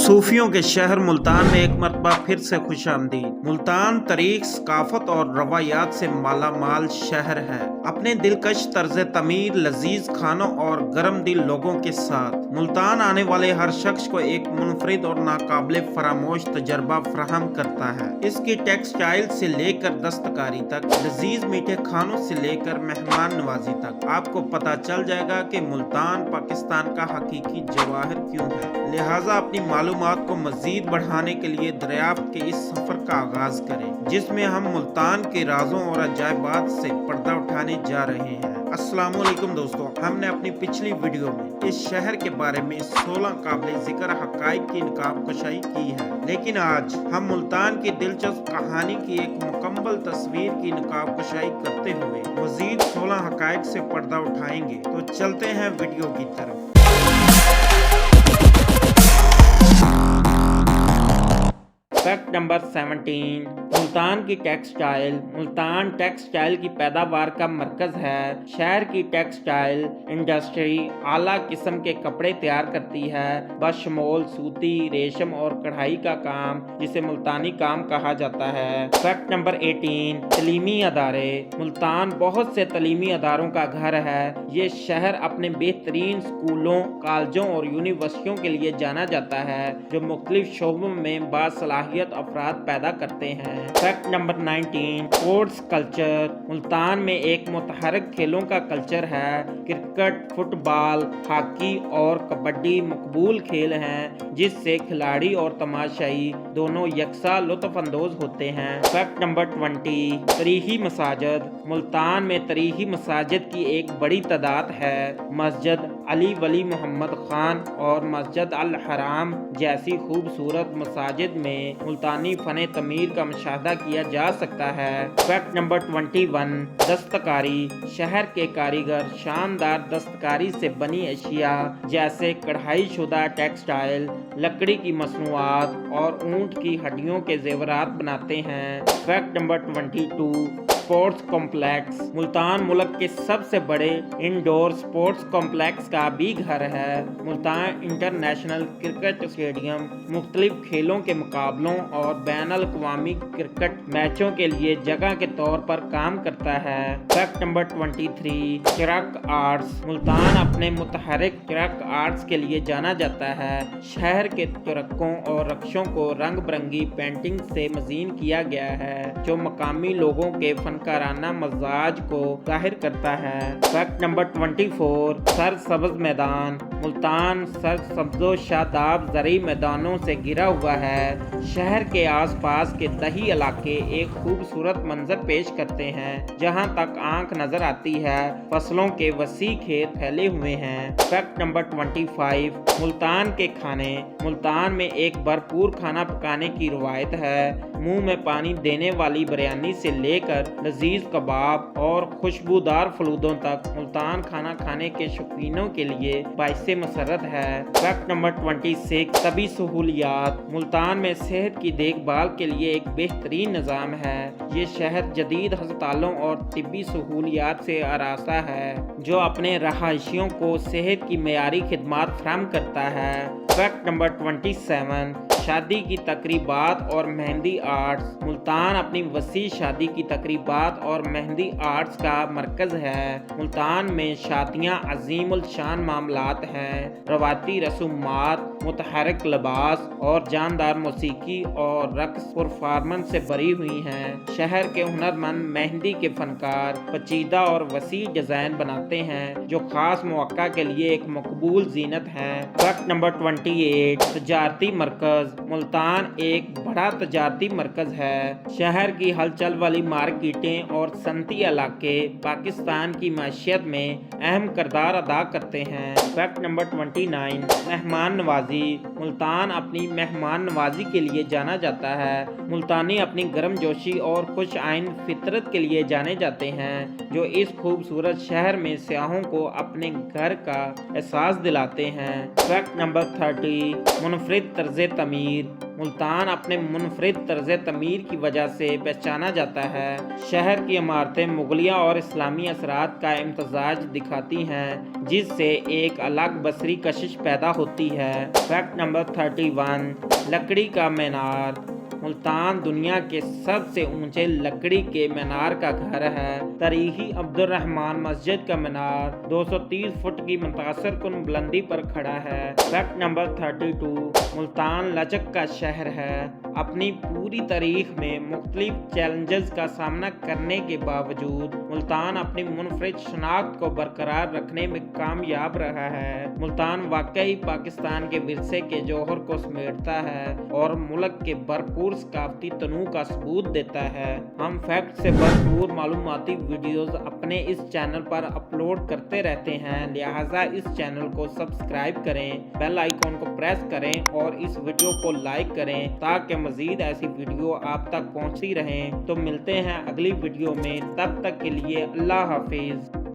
सूफियों के शहर मुल्तान में एक मरतबा फिर से खुशामदीद। मुल्तान तारीख, सकाफत और रवायात से माला माल शहर है। अपने दिलकश तर्ज तमीर, लजीज खानों और गर्म दिल लोगों के साथ मुल्तान आने वाले हर शख्स को एक मुनफरिद और नाकाबिले फरामोश तजर्बा फराहम करता है। इसकी टेक्सटाइल से लेकर दस्तकारी तक, लजीज मीठे खानों से लेकर मेहमान नवाजी तक आपको पता चल जाएगा कि मुल्तान पाकिस्तान का हकीकी जवाहर क्यों है। लिहाजा अपनी मालूमात को मजीद बढ़ाने के लिए दरियाफ्त के इस सफर का आगाज करें, जिसमें हम मुल्तान के राजों और अजायबात से पर्दा उठाने जा रहे हैं। अस्सलामुअलैकुम दोस्तों, हमने अपनी पिछली वीडियो में इस शहर के बारे में 16 काबिल जिक्र हकाइक की नकाब कशाई की है, लेकिन आज हम मुल्तान की दिलचस्प कहानी की एक मुकम्मल तस्वीर की नकाब कशाई करते हुए मजीद 16 हकाइक से पर्दा उठाएंगे। तो चलते हैं वीडियो की तरफ। फैक्ट नंबर 17, मुल्तान की टेक्सटाइल। मुल्तान टेक्सटाइल की पैदावार का मरकज है। शहर की टेक्सटाइल इंडस्ट्री आला किस्म के कपड़े तैयार करती है, बशमोल सूती, रेशम और कढ़ाई का काम, जिसे मुल्तानी काम कहा जाता है। Fact number 18, तलीमी अदारे। मुल्तान बहुत से तलीमी अदारों का घर है। ये शहर अपने बेहतरीन स्कूलों, कॉलेजों और यूनिवर्सिटियों के लिए जाना जाता है, जो मुख्तलिफ शोबों में बासलाहियत अफराद पैदा करते हैं। Fact number 19, sports culture. Multan में एक मुतहरक खेलों का कल्चर है। क्रिकेट, फुटबॉल, हॉकी और कबड्डी मकबूल खेल हैं, जिससे खिलाड़ी और तमाशाई दोनों यकसा लुत्फ अंदोज होते हैं। फैक्ट नंबर 20, तरीही मसाजिद। मुल्तान में तरीही मसाजिद की एक बड़ी तादाद है। मस्जिद अली वली मोहम्मद खान और मस्जिद अल हराम जैसी खूबसूरत मसाजिद में मुल्तानी फन तमीर का मुशाहदा किया जा सकता है। फैक्ट नंबर 21, दस्तकारी। शहर के कारीगर शानदार दस्तकारी से बनी अशिया जैसे कढ़ाई शुदा टेक्सटाइल, लकड़ी की मसनूआत और ऊंट की हड्डियों के जेवरात बनाते हैं। Fact number 22, sports complex. Multan मुल्क के सबसे बड़े इंडोर स्पोर्ट्स कॉम्प्लेक्स का भी घर है। मुल्तान इंटरनेशनल क्रिकेट स्टेडियम मुख्तलिफ खेलों के मुकाबलों और बैनुल अक़वामी क्रिकेट मैचों के लिए जगह के तौर पर काम करता है। फैक्ट नंबर 23, चिरक आर्ट्स। मुल्तान अपने मुतहरिक चिरक आर्ट्स के लिए जाना जाता है। शहर के चिरकों और रक्शों को रंग बिरंगी पेंटिंग से मज़ीन किया गया है, जो मकामी लोगों के फनकाराना मजाज को जाहिर करता है। फैक्ट नंबर 24, सरसब्ज मैदान। मुल्तान सरसब्जो शादाब ज़रई मैदानों से घिरा हुआ है। शहर के आसपास के दही इलाके एक खूबसूरत मंजर पेश करते हैं। जहां तक आंख नजर आती है, फसलों के वसी खेत फैले हुए हैं। फैक्ट नंबर 25, मुल्तान के खाने। मुल्तान में एक भरपूर खाना पकाने की रवायत है। मुंह में पानी देने वाली बिरयानी से लेकर लजीज कबाब और खुशबूदार फलूदों तक मुल्तान खाना खाने के शौकीनों के लिए बाइसे मसरत है। फैक्ट नंबर 26, तबी सहूलियात। मुल्तान में सेहत की देखभाल के लिए एक बेहतरीन निज़ाम है। ये शहर जदीद अस्पतालों और तिब्बी सहूलियात से आरास्ता है, जो अपने रहायशियों को सेहत की मेयारी खिदमात फराहम करता है। फैक्ट नंबर 27, शादी की तकरीबात और मेहंदी आर्ट्स। मुल्तान अपनी वसी शादी की तकरीबात और मेहंदी आर्ट्स का मरकज है। मुल्तान में शादियाँ अजीमुल शान मामलात हैं। रवाती रसूमात, मुतहरक लिबास और जानदार मौसीकी और रक्स परफॉर्मेंस से भरी हुई हैं। शहर के हुनरमंद मेहंदी के फनकार पेचीदा और वसी डिज़ाइन बनाते हैं, जो खास मौका के लिए एक मकबूल जीनत है। फैक्ट नंबर 28, तजारती मरकज। मुल्तान एक बड़ा तजारती मरकज है। शहर की हलचल वाली मार्केटें और सनती इलाके पाकिस्तान की माशियत में अहम किरदार अदा करते हैं। फैक्ट नंबर 29, मेहमान नवाजी। मुल्तान अपनी मेहमान नवाजी के लिए जाना जाता है। मुल्तानी अपनी गर्मजोशी और खुश आइन फितरत के लिए जाने जाते हैं, जो इस खूबसूरत शहर में सयाहों को अपने घर का एहसास दिलाते हैं। फैक्ट नंबर 30, मुनफरिद तर्ज तमीर। मुल्तान अपने मुनफरिद तर्ज तमीर की वजह से पहचाना जाता है। शहर की इमारतें मुगलिया और इस्लामी असरात का इम्तजाज दिखाती हैं, जिससे एक अलग बसरी कशिश पैदा होती है। फैक्ट नंबर 31, लकड़ी का मीनार। मुल्तान दुनिया के सबसे ऊंचे लकड़ी के मीनार का घर है। तारीखी अब्दुर्रहमान मस्जिद का मीनार 230 फुट की मुतासर कुन बुलंदी पर खड़ा है। फैक्ट नंबर 32, मुल्तान लचक का शहर है। अपनी पूरी तारीख में मुख्तलिफ चैलेंजेस का सामना करने के बावजूद मुल्तान अपनी मुनफरिद शनाख्त को बरकरार रखने में कामयाब रहा है। मुल्तान वाकई पाकिस्तान के विरसे के जौहर को समेटता है और मुल्क के भरपूर सकाफती तनू का सबूत देता है। हम फैक्ट से भरपूर मालूमाती वीडियोस अपने इस चैनल पर अपलोड करते रहते हैं, लिहाजा इस चैनल को सब्सक्राइब करें, बेल आइकॉन को प्रेस करें और इस वीडियो को लाइक करें ताकि मजीद ऐसी वीडियो आप तक पहुंचती रहें। तो मिलते हैं अगली वीडियो में, तब तक के लिए अल्लाह हाफिज।